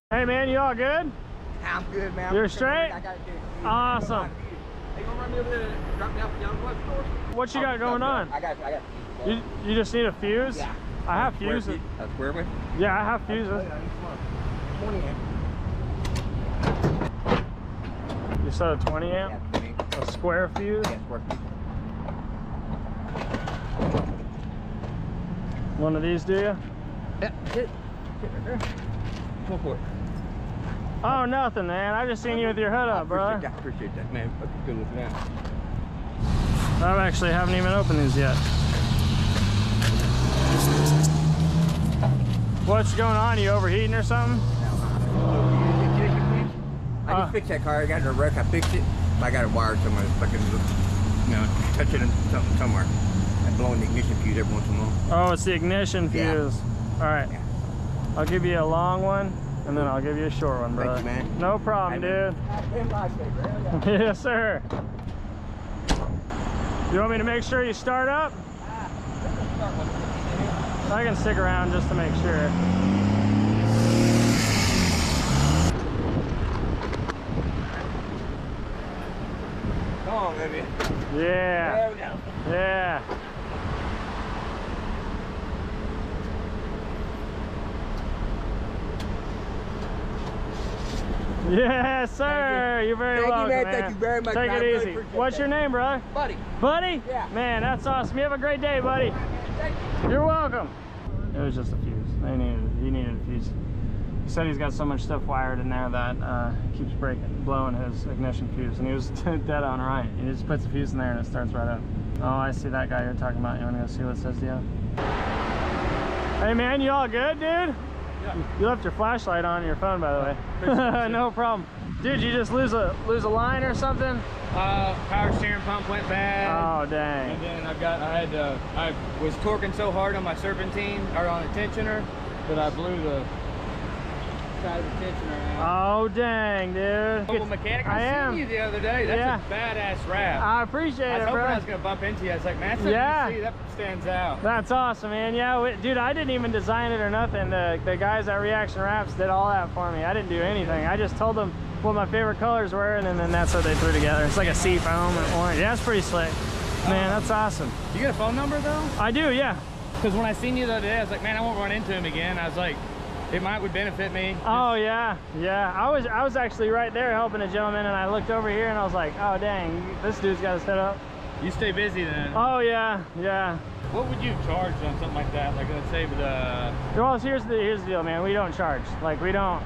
Hey man, you all good? I'm good, man. You're straight? I got it. Awesome. Hey, you gonna run me over there and drop me off at Young Blood store? What you got going on? I got You just need a fuse? Yeah. I have fuses. A square one? Yeah, I have fuses. You said a 20 amp? Yeah, A square fuse? yeah, square fuse. One of these, do you? Yeah, sit right there. Go for it. Oh, nothing, man. I just seen you with your hood up, brother. I appreciate that, man. That's good with that. I actually haven't even opened these yet. What's going on? You overheating or something? I just fixed that car. I got in a wreck. I fixed it. I got it wired somewhere. It's fucking, touch it in something somewhere. I'm blowing the ignition fuse every once in a while. Oh, it's the ignition fuse. Yeah. All right. Yeah. I'll give you a long one, and then I'll give you a short one, brother. Thank you, man. No problem, dude. Yes, sir. You want me to make sure you start up? I can stick around just to make sure. Come on, baby. Yeah. There we go. Yeah. Yes, sir. You're very welcome, man. man. Thank you very much. Take man. it I really easy. appreciate What's that. your name, brother? Buddy. Buddy? Yeah. Man, that's awesome. You have a great day, buddy. Thank you. You're welcome. It was just a fuse. He needed a fuse. He said he's got so much stuff wired in there that keeps blowing his ignition fuse, and he was dead on right. He just puts the fuse in there and it starts right up. Oh, I see that guy you're talking about. You want to go see what it says to you? Hey man, you all good, dude? Yeah. You left your flashlight on your phone, by the way. No problem. Dude, you just lose a line or something? Power steering pump went bad. Oh dang. And then I was torquing so hard on my serpentine or on the tensioner that I blew the side of the tensioner out. Oh dang, dude. Mobile mechanic, I am. seen you the other day. That's a badass wrap. I appreciate I was it, hoping bro. I was gonna bump into you. I was like, man, that's Yeah. you see, that stands out. That's awesome, man. Yeah, dude, I didn't even design it or nothing. The guys at Reaction Wraps did all that for me. I didn't do anything. I just told them what my favorite colors were, and then that's what they threw together. It's like a sea foam and orange. Yeah, it's pretty slick. Man, that's awesome. You got a phone number though? I do, yeah. Because when I seen you the other day, I was like, man, I won't run into him again. I was like, it would benefit me. Oh yeah, yeah. I was actually right there helping a gentleman, and I looked over here and I was like, oh dang, this dude's got his head up. You stay busy then. Oh yeah, yeah. What would you charge on something like that? Like let's say with Well, here's the deal, man. We don't charge. Like we don't